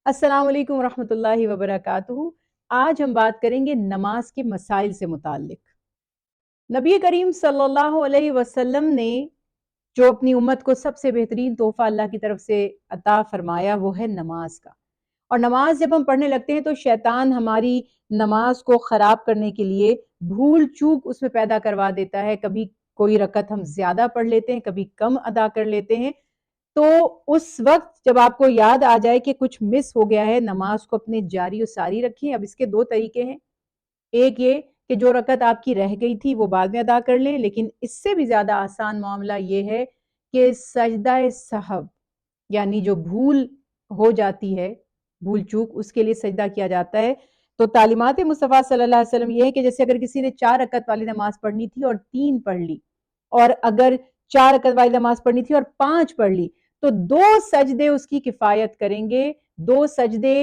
السلام علیکم ورحمۃ اللہ وبرکاتہ۔ آج ہم بات کریں گے نماز کے مسائل سے متعلق۔ نبی کریم صلی اللہ علیہ وسلم نے جو اپنی امت کو سب سے بہترین تحفہ اللہ کی طرف سے عطا فرمایا وہ ہے نماز کا۔ اور نماز جب ہم پڑھنے لگتے ہیں تو شیطان ہماری نماز کو خراب کرنے کے لیے بھول چوک اس میں پیدا کروا دیتا ہے۔ کبھی کوئی رکعت ہم زیادہ پڑھ لیتے ہیں، کبھی کم ادا کر لیتے ہیں۔ تو اس وقت جب آپ کو یاد آ جائے کہ کچھ مس ہو گیا ہے، نماز کو اپنے جاری و ساری رکھیں۔ اب اس کے دو طریقے ہیں، ایک یہ کہ جو رکعت آپ کی رہ گئی تھی وہ بعد میں ادا کر لیں، لیکن اس سے بھی زیادہ آسان معاملہ یہ ہے کہ سجدہ سہو یعنی جو بھول ہو جاتی ہے، بھول چوک، اس کے لیے سجدہ کیا جاتا ہے۔ تو تعلیمات مصطفیٰ صلی اللہ علیہ وسلم یہ ہے کہ جیسے اگر کسی نے 4 رکعت والی نماز پڑھنی تھی اور 3 پڑھ لی، اور اگر 4 رکعت والی نماز پڑھنی تھی اور 5 پڑھ لی، تو 2 سجدے اس کی کفایت کریں گے۔ 2 سجدے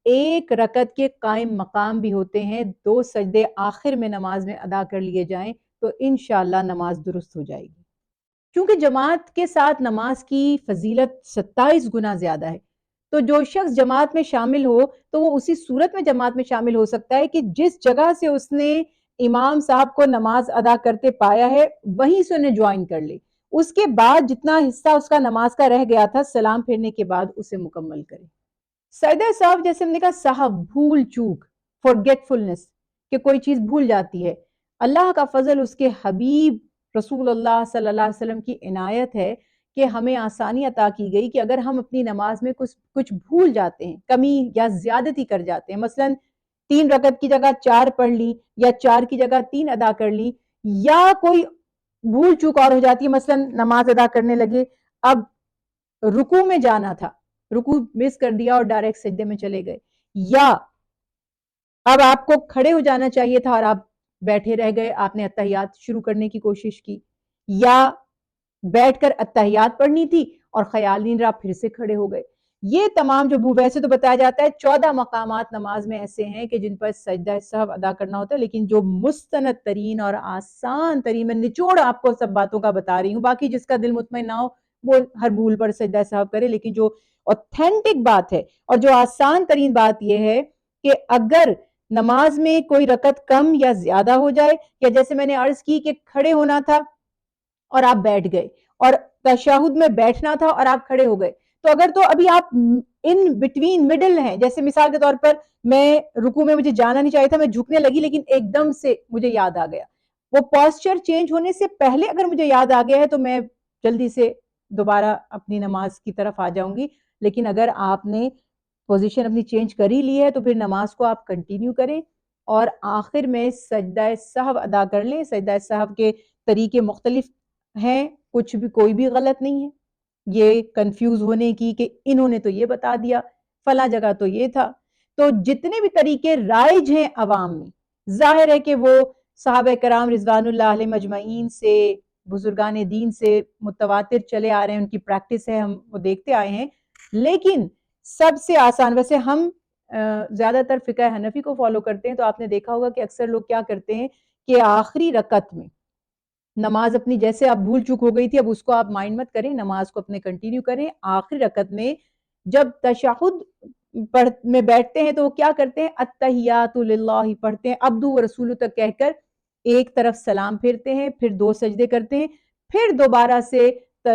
ایک رکعت کے قائم مقام بھی ہوتے ہیں۔ 2 سجدے آخر میں نماز میں ادا کر لیے جائیں تو انشاءاللہ نماز درست ہو جائے گی۔ کیونکہ جماعت کے ساتھ نماز کی فضیلت 27 گنا زیادہ ہے، تو جو شخص جماعت میں شامل ہو تو وہ اسی صورت میں جماعت میں شامل ہو سکتا ہے کہ جس جگہ سے اس نے امام صاحب کو نماز ادا کرتے پایا ہے وہیں سے انہیں جوائن کر لے۔ اس کے بعد جتنا حصہ اس کا نماز کا رہ گیا تھا سلام پھیرنے کے بعد اسے مکمل کرے۔ سجدہ سہو جیسے ہم نے کہا، سہو بھول چوک، forgetfulness، کہ کوئی چیز بھول جاتی ہے۔ اللہ کا فضل، اس کے حبیب رسول اللہ صلی اللہ علیہ وسلم کی عنایت ہے کہ ہمیں آسانی عطا کی گئی کہ اگر ہم اپنی نماز میں کچھ بھول جاتے ہیں، کمی یا زیادتی کر جاتے ہیں، مثلا 3 رکعت کی جگہ 4 پڑھ لی یا 4 کی جگہ 3 ادا کر لی، یا کوئی بھول چوک اور ہو جاتی ہے، مثلا نماز ادا کرنے لگے، اب رکوع میں جانا تھا، رکوع مس کر دیا اور ڈائریکٹ سجدے میں چلے گئے، یا اب آپ کو کھڑے ہو جانا چاہیے تھا اور آپ بیٹھے رہ گئے، آپ نے اتحیات شروع کرنے کی کوشش کی، یا بیٹھ کر اتحیات پڑھنی تھی اور خیال نہیں رہا پھر سے کھڑے ہو گئے۔ یہ تمام جو ویسے تو بتایا جاتا ہے 14 مقامات نماز میں ایسے ہیں کہ جن پر سجدہ سہو ادا کرنا ہوتا ہے، لیکن جو مستند ترین اور آسان ترین، میں نچوڑ آپ کو سب باتوں کا بتا رہی ہوں، باقی جس کا دل مطمئن نہ ہو وہ ہر بھول پر سجدہ سہو کرے، لیکن جو اوتھینٹک بات ہے اور جو آسان ترین بات یہ ہے کہ اگر نماز میں کوئی رکعت کم یا زیادہ ہو جائے، یا جیسے میں نے عرض کی کہ کھڑے ہونا تھا اور آپ بیٹھ گئے، اور تشہد میں بیٹھنا تھا اور آپ کھڑے ہو گئے، تو اگر تو ابھی آپ ان بٹوین مڈل ہیں، جیسے مثال کے طور پر میں رکوع میں مجھے جانا نہیں چاہیے تھا، میں جھکنے لگی لیکن ایک دم سے مجھے یاد آ گیا، وہ پوسچر چینج ہونے سے پہلے اگر مجھے یاد آ گیا ہے تو میں جلدی سے دوبارہ اپنی نماز کی طرف آ جاؤں گی، لیکن اگر آپ نے پوزیشن اپنی چینج کر ہی لی ہے تو پھر نماز کو آپ کنٹینیو کریں اور آخر میں سجدہ سہو ادا کر لیں۔ سجدہ سہو کے طریقے مختلف ہیں، کوئی بھی غلط نہیں ہے، یہ کنفیوز ہونے کی کہ انہوں نے تو یہ بتا دیا، فلاں جگہ تو یہ تھا۔ تو جتنے بھی طریقے رائج ہیں عوام میں، ظاہر ہے کہ وہ صحابہ کرام رضوان اللہ علیہ مجمعین سے، بزرگان دین سے متواتر چلے آ رہے ہیں، ان کی پریکٹس ہے، ہم وہ دیکھتے آئے ہیں، لیکن سب سے آسان، ویسے ہم زیادہ تر فقہ حنفی کو فالو کرتے ہیں، تو آپ نے دیکھا ہوگا کہ اکثر لوگ کیا کرتے ہیں کہ آخری رکعت میں نماز اپنی، جیسے آپ بھول چک ہو گئی تھی، اب اس کو آپ مائنڈ مت کریں، نماز کو اپنے کنٹینیو کریں۔ آخری رکعت میں جب تشہد میں بیٹھتے ہیں تو وہ کیا کرتے ہیں، التحیات للہ پڑھتے ہیں، عبدہ و رسولہ تک کہہ کر ایک طرف سلام پھیرتے ہیں، پھر 2 سجدے کرتے ہیں، پھر دوبارہ سے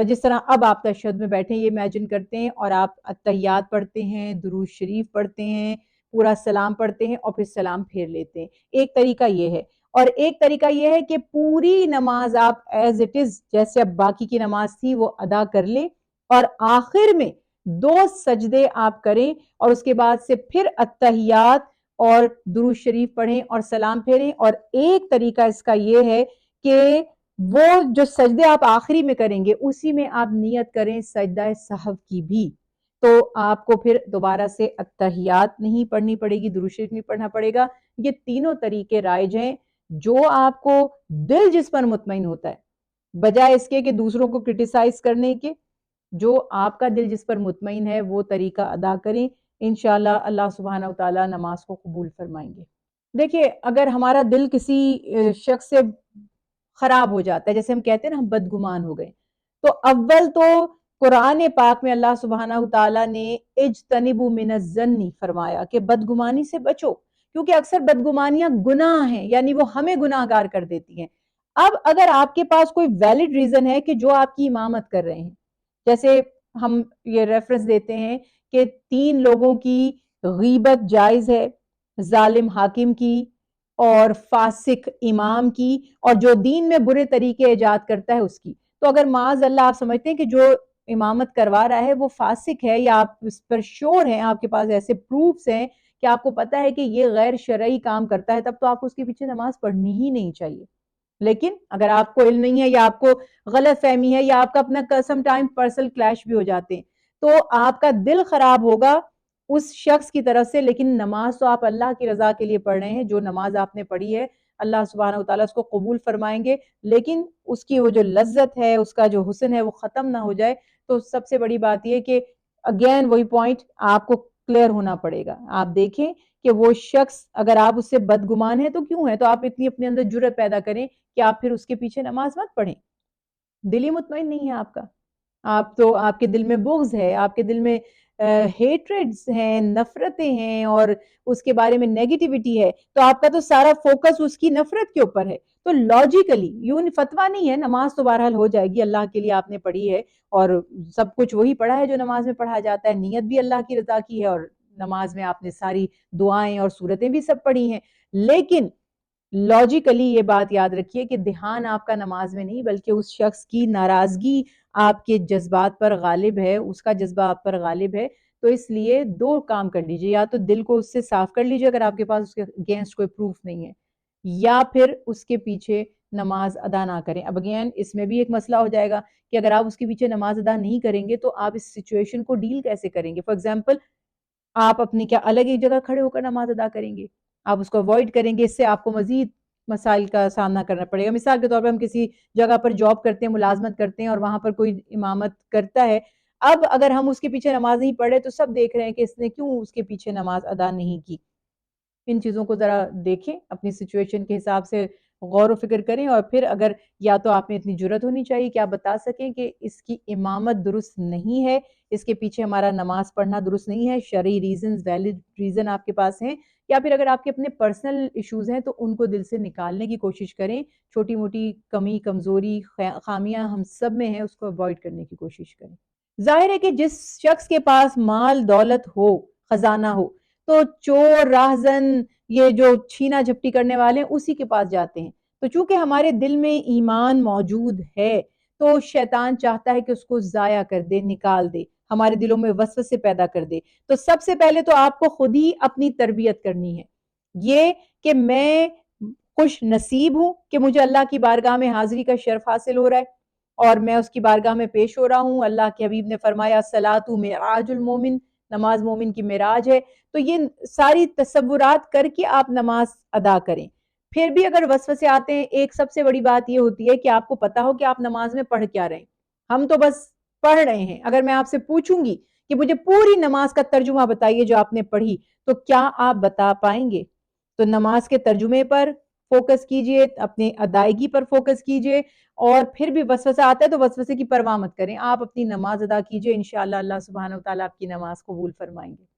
جس طرح اب آپ تشہد میں بیٹھے ہیں یہ امیجن کرتے ہیں، اور آپ التحیات پڑھتے ہیں، درود شریف پڑھتے ہیں، پورا سلام پڑھتے ہیں اور پھر سلام پھیر لیتے ہیں۔ ایک طریقہ یہ ہے، اور ایک طریقہ یہ ہے کہ پوری نماز آپ ایز اٹ از جیسے اب باقی کی نماز تھی وہ ادا کر لیں، اور آخر میں 2 سجدے آپ کریں اور اس کے بعد سے پھر التحیات اور درود شریف پڑھیں اور سلام پھیریں۔ اور ایک طریقہ اس کا یہ ہے کہ وہ جو سجدے آپ آخری میں کریں گے اسی میں آپ نیت کریں سجدہ سہو کی بھی، تو آپ کو پھر دوبارہ سے التحیات نہیں پڑھنی پڑے گی، درود شریف نہیں پڑھنا پڑے گا۔ یہ تینوں طریقے رائج ہیں، جو آپ کو دل جس پر مطمئن ہوتا ہے، بجائے اس کے کہ دوسروں کو کرٹیسائز کرنے کے، جو آپ کا دل جس پر مطمئن ہے وہ طریقہ ادا کریں، انشاءاللہ اللہ سبحانہ وتعالی نماز کو قبول فرمائیں گے۔ دیکھیں، اگر ہمارا دل کسی شخص سے خراب ہو جاتا ہے، جیسے ہم کہتے ہیں نا ہم بدگمان ہو گئے، تو اول تو قرآن پاک میں اللہ سبحانہ تعالیٰ نے اجتنبوا من الظن فرمایا کہ بدگمانی سے بچو، کیونکہ اکثر بدگمانیاں گناہ ہیں، یعنی وہ ہمیں گناہ گار کر دیتی ہیں۔ اب اگر آپ کے پاس کوئی ویلڈ ریزن ہے کہ جو آپ کی امامت کر رہے ہیں، جیسے ہم یہ ریفرنس دیتے ہیں کہ 3 لوگوں کی غیبت جائز ہے، ظالم حاکم کی اور فاسق امام کی، اور جو دین میں برے طریقے ایجاد کرتا ہے اس کی۔ تو اگر معاذ اللہ آپ سمجھتے ہیں کہ جو امامت کروا رہا ہے وہ فاسق ہے، یا آپ اس پر شور ہیں، آپ کے پاس ایسے پروفز ہیں کہ آپ کو پتا ہے کہ یہ غیر شرعی کام کرتا ہے، تب تو آپ کو اس کے پیچھے نماز پڑھنی ہی نہیں چاہیے۔ لیکن اگر آپ کو علم نہیں ہے، یا آپ کو غلط فہمی ہے، یا آپ کا اپنا سم ٹائم پرسنل کلیش بھی ہو جاتے ہیں، تو آپ کا دل خراب ہوگا اس شخص کی طرف سے، لیکن نماز تو آپ اللہ کی رضا کے لیے پڑھ رہے ہیں۔ جو نماز آپ نے پڑھی ہے اللہ سبحانہ وتعالیٰ اس کو قبول فرمائیں گے، لیکن اس کی وہ جو لذت ہے، اس کا جو حسن ہے وہ ختم نہ ہو جائے۔ تو سب سے بڑی بات یہ کہ اگین وہی پوائنٹ آپ کو کلیئر ہونا پڑے گا۔ آپ دیکھیں کہ وہ شخص اگر آپ اس سے بدگمان ہیں تو کیوں ہے، تو آپ اتنی اپنے اندر جرأت پیدا کریں کہ آپ پھر اس کے پیچھے نماز مت پڑھیں۔ دل ہی مطمئن نہیں ہے آپ کا، آپ کے دل میں بغض ہے، آپ کے دل میں ہیٹریڈز ہیں، نفرتیں ہیں، اور اس کے بارے میں نیگیٹیوٹی ہے، تو آپ کا تو سارا فوکس اس کی نفرت کے اوپر ہے۔ تو لاجیکلی یوں فتویٰ نہیں ہے، نماز تو بہرحال ہو جائے گی، اللہ کے لیے آپ نے پڑھی ہے، اور سب کچھ وہی پڑھا ہے جو نماز میں پڑھا جاتا ہے، نیت بھی اللہ کی رضا کی ہے، اور نماز میں آپ نے ساری دعائیں اور سورتیں بھی سب پڑھی ہیں۔ لیکن لاجیکلی یہ بات یاد رکھیے کہ دھیان آپ کا نماز میں نہیں، بلکہ اس شخص کی ناراضگی آپ کے جذبات پر غالب ہے، اس کا جذبہ آپ پر غالب ہے۔ تو اس لیے 2 کام کر لیجئے، یا تو دل کو اس سے صاف کر لیجئے اگر آپ کے پاس اس کے اگینسٹ کوئی پروف نہیں ہے، یا پھر اس کے پیچھے نماز ادا نہ کریں۔ اب اگین اس میں بھی ایک مسئلہ ہو جائے گا کہ اگر آپ اس کے پیچھے نماز ادا نہیں کریں گے تو آپ اس سچویشن کو ڈیل کیسے کریں گے؟ فار ایگزامپل آپ اپنی کیا الگ ایک جگہ کھڑے ہو کر نماز ادا کریں گے، آپ اس کو اوائڈ کریں گے، اس سے آپ کو مزید مسائل کا سامنا کرنا پڑے گا۔ مثال کے طور پر ہم کسی جگہ پر جاب کرتے ہیں، ملازمت کرتے ہیں، اور وہاں پر کوئی امامت کرتا ہے، اب اگر ہم اس کے پیچھے نماز نہیں پڑھے تو سب دیکھ رہے ہیں کہ اس نے کیوں اس کے پیچھے نماز ادا نہیں کی۔ ان چیزوں کو ذرا دیکھیں، اپنی سچویشن کے حساب سے غور و فکر کریں، اور پھر اگر یا تو آپ میں اتنی جرت ہونی چاہیے کہ آپ بتا سکیں کہ اس کی امامت درست نہیں ہے، اس کے پیچھے ہمارا نماز پڑھنا درست نہیں ہے، شرعی ریزنز، ویلڈ ریزن آپ کے پاس ہیں، یا پھر اگر آپ کے اپنے پرسنل ایشوز ہیں تو ان کو دل سے نکالنے کی کوشش کریں۔ چھوٹی موٹی کمی، کمزوری، خامیاں ہم سب میں ہیں، اس کو اوائڈ کرنے کی کوشش کریں۔ ظاہر ہے کہ جس شخص کے پاس مال دولت ہو، خزانہ ہو، تو چور، راہزن، یہ جو چھینا جھپٹی کرنے والے ہیں اسی کے پاس جاتے ہیں۔ تو چونکہ ہمارے دل میں ایمان موجود ہے تو شیطان چاہتا ہے کہ اس کو ضائع کر دے، نکال دے، ہمارے دلوں میں وسوسے پیدا کر دے۔ تو سب سے پہلے تو آپ کو خود ہی اپنی تربیت کرنی ہے، یہ کہ میں خوش نصیب ہوں کہ مجھے اللہ کی بارگاہ میں حاضری کا شرف حاصل ہو رہا ہے، اور میں اس کی بارگاہ میں پیش ہو رہا ہوں۔ اللہ کے حبیب نے فرمایا الصلاۃ معراج المومن، نماز مومن کی معراج ہے۔ تو یہ ساری تصورات کر کے آپ نماز ادا کریں۔ پھر بھی اگر وسوسے آتے ہیں، ایک سب سے بڑی بات یہ ہوتی ہے کہ آپ کو پتا ہو کہ آپ نماز میں پڑھ کیا رہے ہیں۔ ہم تو بس پڑھ رہے ہیں، اگر میں آپ سے پوچھوں گی کہ مجھے پوری نماز کا ترجمہ بتائیے جو آپ نے پڑھی، تو کیا آپ بتا پائیں گے؟ تو نماز کے ترجمے پر فوکس کیجئے، اپنے ادائیگی پر فوکس کیجئے، اور پھر بھی وسوسہ آتا ہے تو وسوسے کی پرواہ مت کریں، آپ اپنی نماز ادا کیجئے، انشاءاللہ اللہ سبحانہ وتعالیٰ آپ کی نماز قبول فرمائیں گے۔